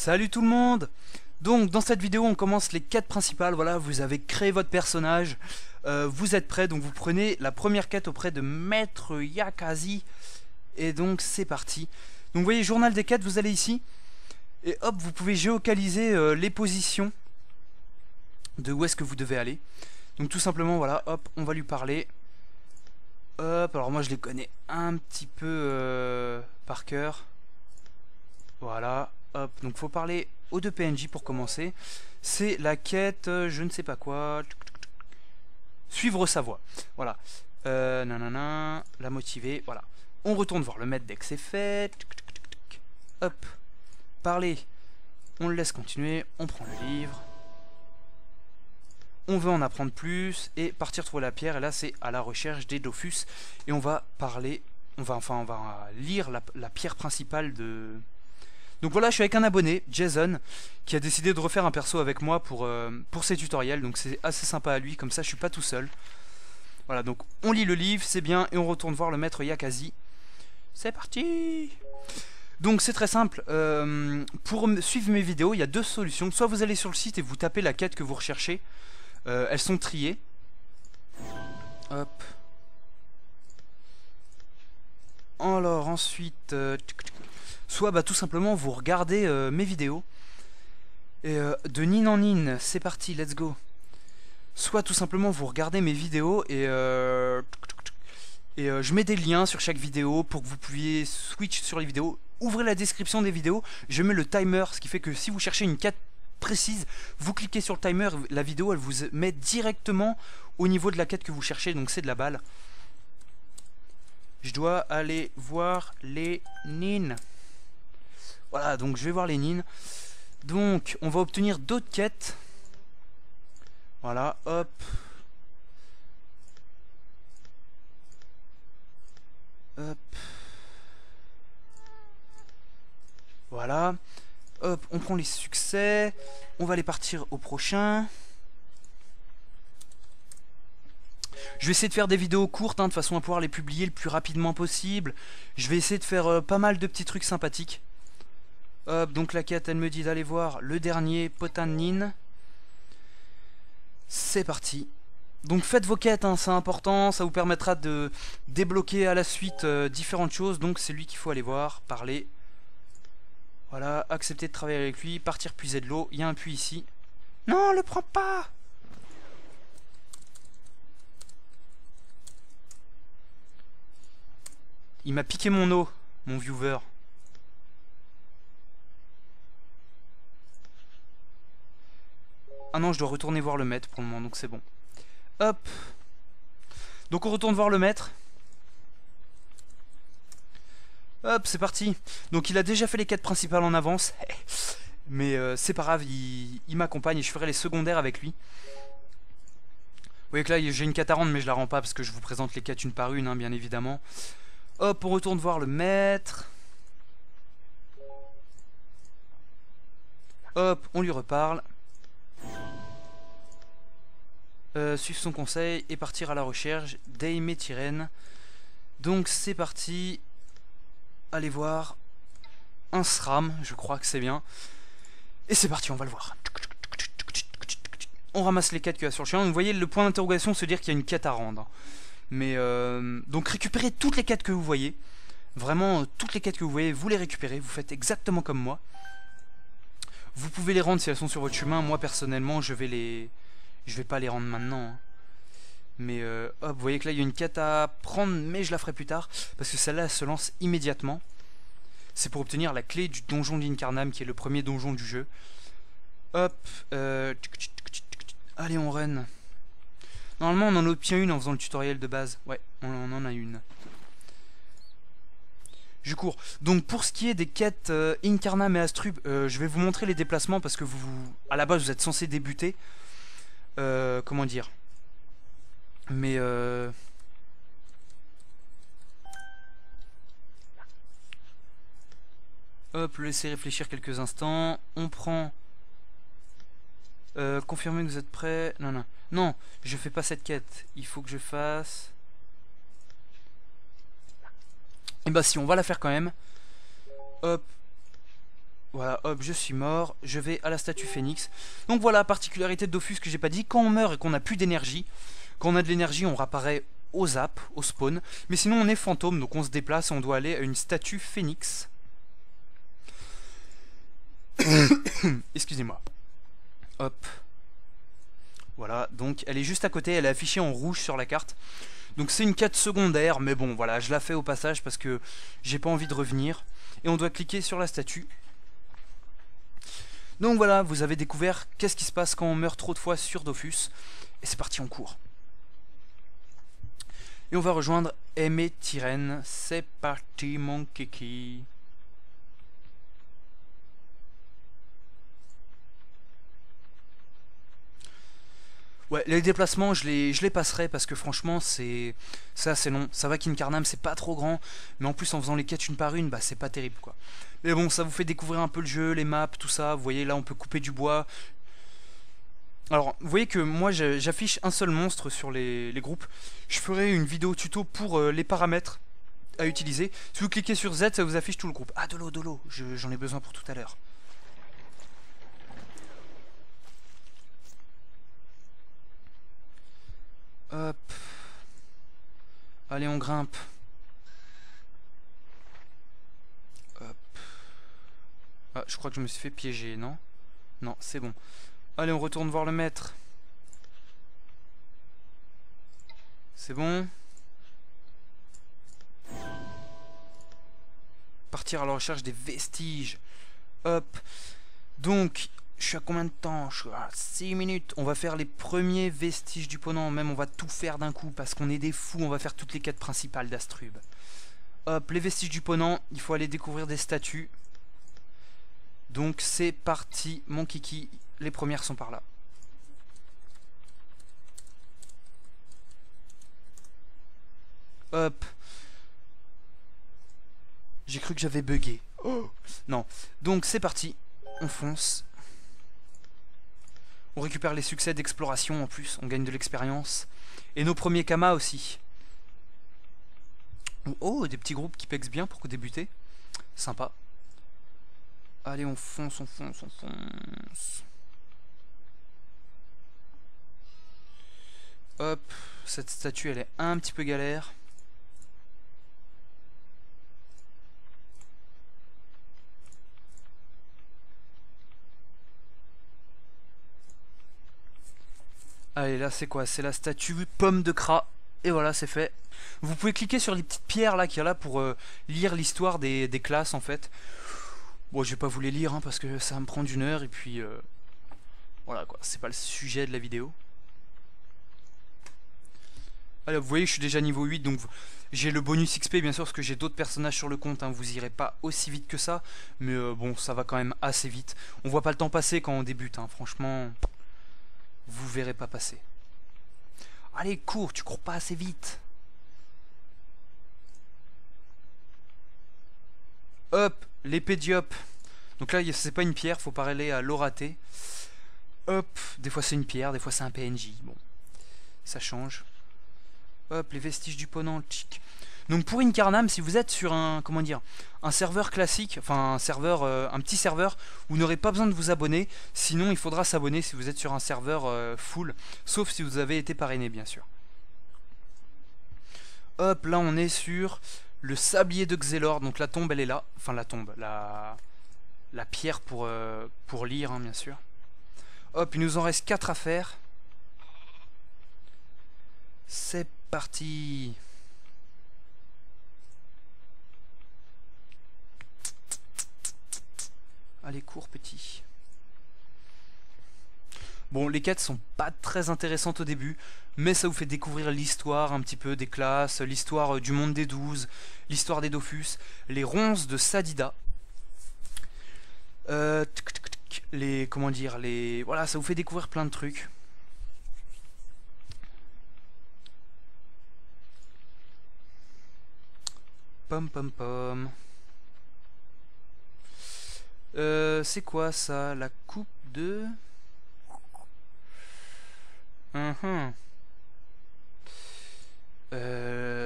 Salut tout le monde. Donc dans cette vidéo on commence les quêtes principales. Voilà, vous avez créé votre personnage, vous êtes prêts, donc vous prenez la première quête auprès de Maître Yakazi. Et donc c'est parti. Donc vous voyez, journal des quêtes, vous allez ici et hop, vous pouvez géocaliser les positions de où est-ce que vous devez aller. Donc tout simplement, voilà, hop, on va lui parler. Hop, alors moi je les connais un petit peu par cœur. Voilà, hop, donc faut parler aux deux PNJ pour commencer. C'est la quête, je ne sais pas quoi. Suivre sa voie. Voilà. Nanana, la motiver, voilà. On retourne voir le maître dès que c'est fait. Hop, parler. On le laisse continuer, on prend le livre. On veut en apprendre plus et partir trouver la pierre. Et là, c'est à la recherche des Dofus. Et on va parler, on va lire la pierre principale de... Donc voilà, je suis avec un abonné, Jason, qui a décidé de refaire un perso avec moi pour ses tutoriels. Donc c'est assez sympa à lui, comme ça je suis pas tout seul. Voilà, donc on lit le livre, c'est bien, et on retourne voir le maître Yakazi. C'est parti! Donc c'est très simple, pour suivre mes vidéos, il y a deux solutions. Soit vous allez sur le site et vous tapez la quête que vous recherchez. Elles sont triées. Hop. Alors ensuite... soit bah, tout simplement vous regardez mes vidéos. Et de Nin en Nin, c'est parti, let's go. Soit tout simplement vous regardez mes vidéos et je mets des liens sur chaque vidéo pour que vous puissiez switch sur les vidéos. Ouvrez la description des vidéos, je mets le timer, ce qui fait que si vous cherchez une quête précise, vous cliquez sur le timer, la vidéo elle vous met directement au niveau de la quête que vous cherchez, donc c'est de la balle. Je dois aller voir les Nin. Voilà, donc je vais voir les Nin. Donc, on va obtenir d'autres quêtes. Voilà, hop. Hop. Voilà. Hop, on prend les succès. On va aller partir au prochain. Je vais essayer de faire des vidéos courtes, de façon à pouvoir les publier le plus rapidement possible. Je vais essayer de faire pas mal de petits trucs sympathiques. Hop, donc la quête, elle me dit d'aller voir le dernier Potin Nin. C'est parti. Donc faites vos quêtes, c'est important, ça vous permettra de débloquer à la suite différentes choses. Donc c'est lui qu'il faut aller voir, parler. Voilà, accepter de travailler avec lui, partir puiser de l'eau. Il y a un puits ici. Non, le prends pas! Il m'a piqué mon eau, mon viewer. Ah non, je dois retourner voir le maître pour le moment, donc c'est bon. Hop. Donc on retourne voir le maître. Hop, c'est parti. Donc il a déjà fait les quêtes principales en avance. Mais c'est pas grave, il m'accompagne et je ferai les secondaires avec lui. Vous voyez que là, j'ai une quête à rendre, mais je la rends pas parce que je vous présente les quêtes une par une, bien évidemment. Hop, on retourne voir le maître. Hop, on lui reparle. Suivre son conseil et partir à la recherche d'Aimé Tyrène. Donc c'est parti. Allez voir un SRAM, je crois que c'est bien. Et c'est parti, on va le voir. On ramasse les quêtes qu'il y a sur le chemin. Vous voyez le point d'interrogation se dire qu'il y a une quête à rendre. Mais donc récupérez toutes les quêtes que vous voyez. Vraiment toutes les quêtes que vous voyez, vous les récupérez. Vous faites exactement comme moi. Vous pouvez les rendre si elles sont sur votre chemin. Moi personnellement je vais pas les rendre maintenant. Mais hop, vous voyez que là il y a une quête à prendre, mais je la ferai plus tard. Parce que celle-là se lance immédiatement. C'est pour obtenir la clé du donjon d'Incarnam, qui est le premier donjon du jeu. Hop, allez on run. Normalement on en obtient une en faisant le tutoriel de base. Ouais, on en a une. Je cours. Donc pour ce qui est des quêtes Incarnam et Astrub, je vais vous montrer les déplacements parce que à la base vous êtes censé débuter. Comment dire? Mais hop, laissez réfléchir quelques instants. On prend confirmer que vous êtes prêts. Non, je fais pas cette quête. Il faut que je fasse. Et bah si, on va la faire quand même. Hop. Voilà, hop, je suis mort. Je vais à la statue Phénix. Donc voilà, particularité de Dofus que j'ai pas dit. Quand on meurt et qu'on n'a plus d'énergie, quand on a de l'énergie, on réapparaît au zap, au spawn. Mais sinon, on est fantôme, donc on se déplace et on doit aller à une statue Phénix. Excusez-moi. Hop. Voilà, donc elle est juste à côté, elle est affichée en rouge sur la carte. Donc c'est une quête secondaire, mais bon, voilà, je la fais au passage parce que j'ai pas envie de revenir. Et on doit cliquer sur la statue. Donc voilà, vous avez découvert qu'est-ce qui se passe quand on meurt trop de fois sur Dofus. Et c'est parti, on court. Et on va rejoindre Aimé Tyrène. C'est parti, mon kiki. Ouais, les déplacements, je les passerai parce que franchement, c'est assez long. Ça va qu'Incarnam, c'est pas trop grand, mais en plus, en faisant les quêtes une par une, bah c'est pas terrible, quoi. Mais bon, ça vous fait découvrir un peu le jeu, les maps, tout ça. Vous voyez, là, on peut couper du bois. Alors, vous voyez que moi, j'affiche un seul monstre sur les groupes. Je ferai une vidéo tuto pour les paramètres à utiliser. Si vous cliquez sur Z, ça vous affiche tout le groupe. Ah, de l'eau, j'en ai besoin pour tout à l'heure. Hop. Allez, on grimpe. Hop. Ah, je crois que je me suis fait piéger, non? Non, c'est bon. Allez, on retourne voir le maître. C'est bon. Partir à la recherche des vestiges. Hop. Donc, je suis à combien de temps? Je suis à 6 minutes. On va faire les premiers vestiges du Ponant. Même, on va tout faire d'un coup parce qu'on est des fous. On va faire toutes les quêtes principales d'Astrub. Hop, les vestiges du Ponant. Il faut aller découvrir des statues. Donc, c'est parti, mon kiki. Les premières sont par là. Hop. J'ai cru que j'avais bugué. Oh non. Donc, c'est parti. On fonce. On récupère les succès d'exploration en plus, on gagne de l'expérience. Et nos premiers kamas aussi. Oh, des petits groupes qui pexent bien pour débuter. Sympa. Allez, on fonce, on fonce, on fonce. Hop, cette statue elle est un petit peu galère. Allez, là c'est quoi? C'est la statue pomme de Kra. Et voilà, c'est fait. Vous pouvez cliquer sur les petites pierres là qu'il y a là pour lire l'histoire des classes en fait. Bon, je vais pas vous les lire hein, parce que ça va me prendre 1 heure et puis voilà quoi, c'est pas le sujet de la vidéo. Allez, vous voyez, je suis déjà niveau 8 donc j'ai le bonus XP bien sûr parce que j'ai d'autres personnages sur le compte. Hein, vous irez pas aussi vite que ça, mais bon, ça va quand même assez vite. On voit pas le temps passer quand on débute, hein, franchement. Vous verrez pas passer. Allez, cours, tu cours pas assez vite. Hop, l'épée Diop. Donc là, c'est pas une pierre, faut pas aller à l'oraté. Hop, des fois c'est une pierre, des fois c'est un PNJ. Bon, ça change. Hop, les vestiges du Ponant, tchic. Donc pour Incarnam, si vous êtes sur un, comment dire, un serveur classique, enfin un serveur, un petit serveur, vous n'aurez pas besoin de vous abonner. Sinon, il faudra s'abonner si vous êtes sur un serveur full, sauf si vous avez été parrainé, bien sûr. Hop, là on est sur le sablier de Xelor. Donc la tombe, elle est là. Enfin la tombe, la pierre pour lire, hein, bien sûr. Hop, il nous en reste 4 à faire. C'est parti. Allez, cours petit. Bon, les quêtes sont pas très intéressantes au début, mais ça vous fait découvrir l'histoire un petit peu des classes, l'histoire du monde des 12, l'histoire des Dofus, les ronces de Sadida. Les, comment dire, les... Voilà, ça vous fait découvrir plein de trucs. Pom pom pom. C'est quoi ça? La coupe de...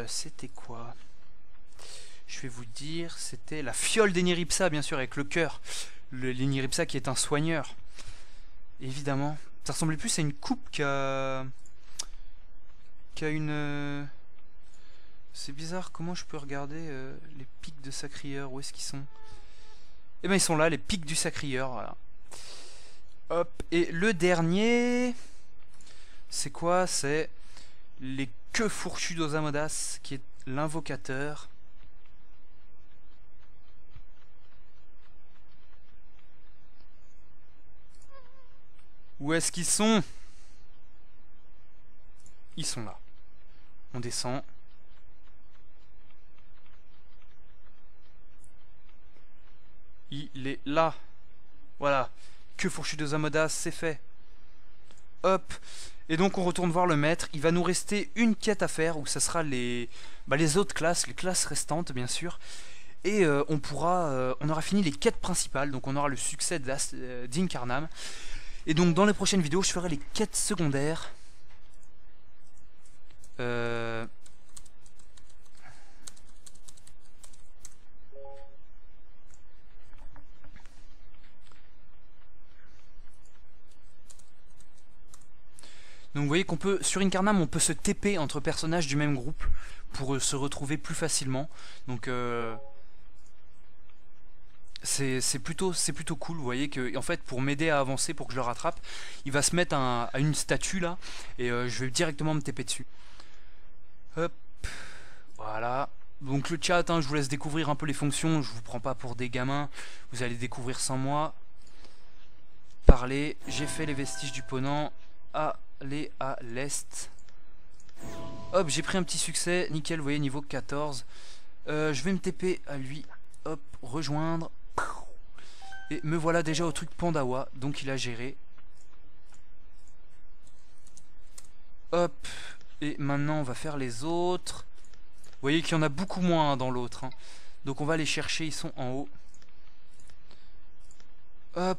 C'était quoi? Je vais vous dire, c'était la fiole d'Eniripsa, bien sûr, avec le cœur. le Leniripsa qui est un soigneur. Évidemment. Ça ressemblait plus à une coupe qu'à une... C'est bizarre, comment je peux regarder les pics de Sacrieur? Où est-ce qu'ils sont? Eh ben ils sont là, les pics du Sacrieur, voilà. Hop, et le dernier... C'est quoi? C'est les queues fourchues d'Osamodas, qui est l'invocateur. Où est-ce qu'ils sont? Ils sont là. On descend. Il est là. Voilà. Queue fourchue de Zamodas, c'est fait. Hop. Et donc on retourne voir le maître. Il va nous rester une quête à faire où ça sera les autres classes, les classes restantes bien sûr. Et on aura fini les quêtes principales. Donc on aura le succès d'Incarnam. Et donc dans les prochaines vidéos je ferai les quêtes secondaires. Donc vous voyez qu'on peut, sur Incarnam, on peut se TP entre personnages du même groupe pour se retrouver plus facilement. Donc c'est plutôt cool. Vous voyez que en fait pour m'aider à avancer, pour que je le rattrape, il va se mettre à une statue là et je vais directement me TP dessus. Hop, voilà. Donc le chat, hein, je vous laisse découvrir un peu les fonctions. Je vous prends pas pour des gamins. Vous allez découvrir sans moi. Parler. J'ai fait les vestiges du Ponant. Aller à l'est. Hop, j'ai pris un petit succès. Nickel, vous voyez, niveau 14. Je vais me TP à lui. Hop, rejoindre. Et me voilà déjà au truc Pandawa. Donc il a géré. Hop. Et maintenant on va faire les autres. Vous voyez qu'il y en a beaucoup moins hein, dans l'autre. Hein. Donc on va les chercher, ils sont en haut. Hop.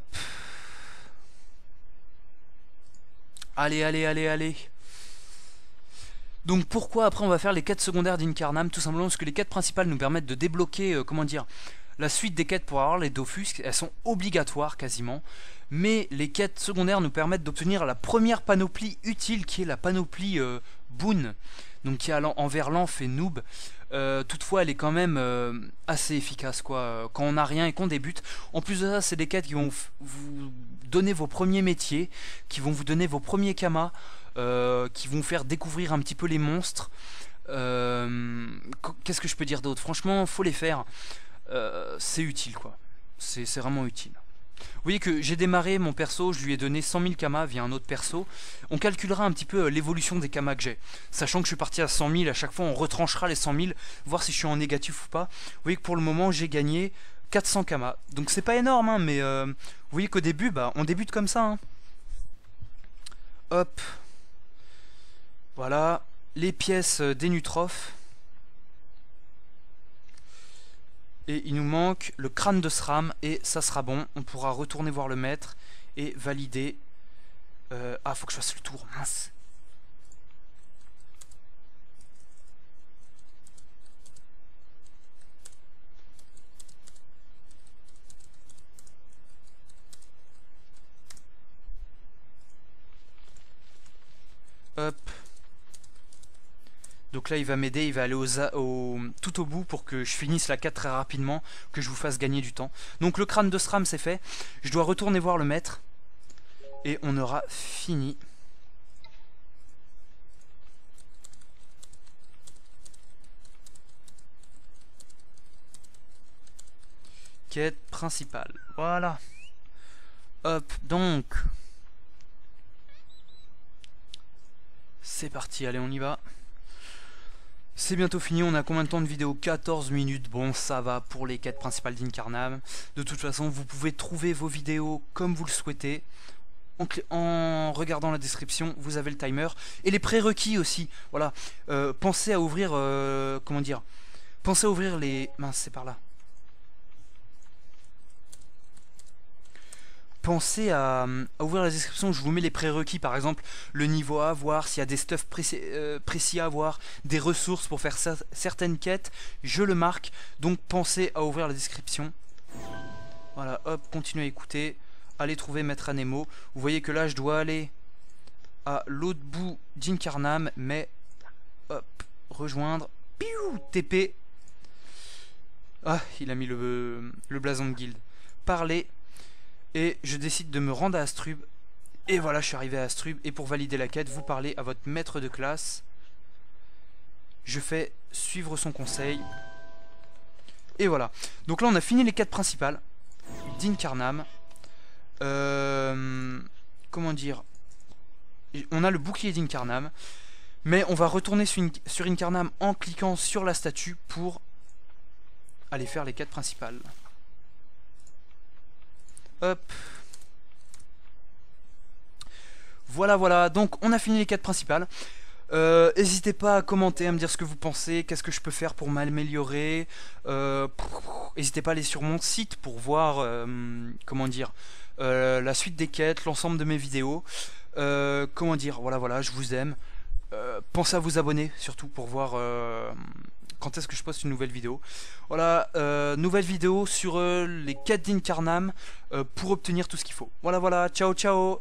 Allez, allez, allez, allez. Donc pourquoi après on va faire les quêtes secondaires d'Incarnam? Tout simplement parce que les quêtes principales nous permettent de débloquer, comment dire, la suite des quêtes pour avoir les Dofus. Elles sont obligatoires quasiment. Mais les quêtes secondaires nous permettent d'obtenir la première panoplie utile qui est la panoplie Boon. Donc qui a envers l'Amph et Noob. Toutefois elle est quand même assez efficace quoi. Quand on n'a rien et qu'on débute. En plus de ça c'est des quêtes qui vont vous donner vos premiers métiers. Qui vont vous donner vos premiers kamas. Qui vont faire découvrir un petit peu les monstres. Qu'est-ce que je peux dire d'autre? Franchement faut les faire. C'est utile quoi. C'est vraiment utile. Vous voyez que j'ai démarré mon perso, je lui ai donné 100 000 kamas via un autre perso. On calculera un petit peu l'évolution des kamas que j'ai. Sachant que je suis parti à 100 000, à chaque fois on retranchera les 100 000, voir si je suis en négatif ou pas. Vous voyez que pour le moment j'ai gagné 400 kamas. Donc c'est pas énorme, hein, mais vous voyez qu'au début, bah, on débute comme ça. Hein. Hop. Voilà. Les pièces d'Enutroph. Et il nous manque le crâne de Sram et ça sera bon. On pourra retourner voir le maître et valider. Ah, faut que je fasse le tour, mince. Hop. Donc là il va m'aider, il va aller tout au bout pour que je finisse la quête très rapidement, que je vous fasse gagner du temps. Donc le crâne de Sram c'est fait, je dois retourner voir le maître et on aura fini. Quête principale, voilà. Hop, donc. C'est parti, allez on y va. C'est bientôt fini, on a combien de temps de vidéo? 14 minutes, bon ça va pour les quêtes principales d'Incarnam. De toute façon vous pouvez trouver vos vidéos comme vous le souhaitez. En regardant la description, vous avez le timer. Et les prérequis aussi, voilà. Pensez à ouvrir, comment dire, pensez à ouvrir les... Mince, c'est par là. Pensez à ouvrir la description, je vous mets les prérequis, par exemple le niveau à avoir, s'il y a des stuffs précis à avoir, des ressources pour faire certaines quêtes, je le marque, donc pensez à ouvrir la description. Voilà, hop, continuez à écouter. Allez trouver Maître Anemo. Vous voyez que là, je dois aller à l'autre bout d'Incarnam, mais hop, rejoindre. Piou, TP. Ah, il a mis le blason de guilde. Parler. Et je décide de me rendre à Astrub. Et voilà, je suis arrivé à Astrub. Et pour valider la quête, vous parlez à votre maître de classe. Je fais suivre son conseil. Et voilà. Donc là, on a fini les quêtes principales d'Incarnam. Comment dire? On a le bouclier d'Incarnam. Mais on va retourner sur Incarnam en cliquant sur la statue pour aller faire les quêtes principales. Hop. Voilà, voilà. Donc, on a fini les quêtes principales. N'hésitez pas à commenter, à me dire ce que vous pensez, qu'est-ce que je peux faire pour m'améliorer. N'hésitez pas à aller sur mon site pour voir, comment dire, la suite des quêtes, l'ensemble de mes vidéos. Comment dire, voilà, voilà, je vous aime. Pensez à vous abonner, surtout pour voir quand est-ce que je poste une nouvelle vidéo. Voilà, nouvelle vidéo sur les quêtes d'Incarnam pour obtenir tout ce qu'il faut. Voilà, voilà, ciao, ciao.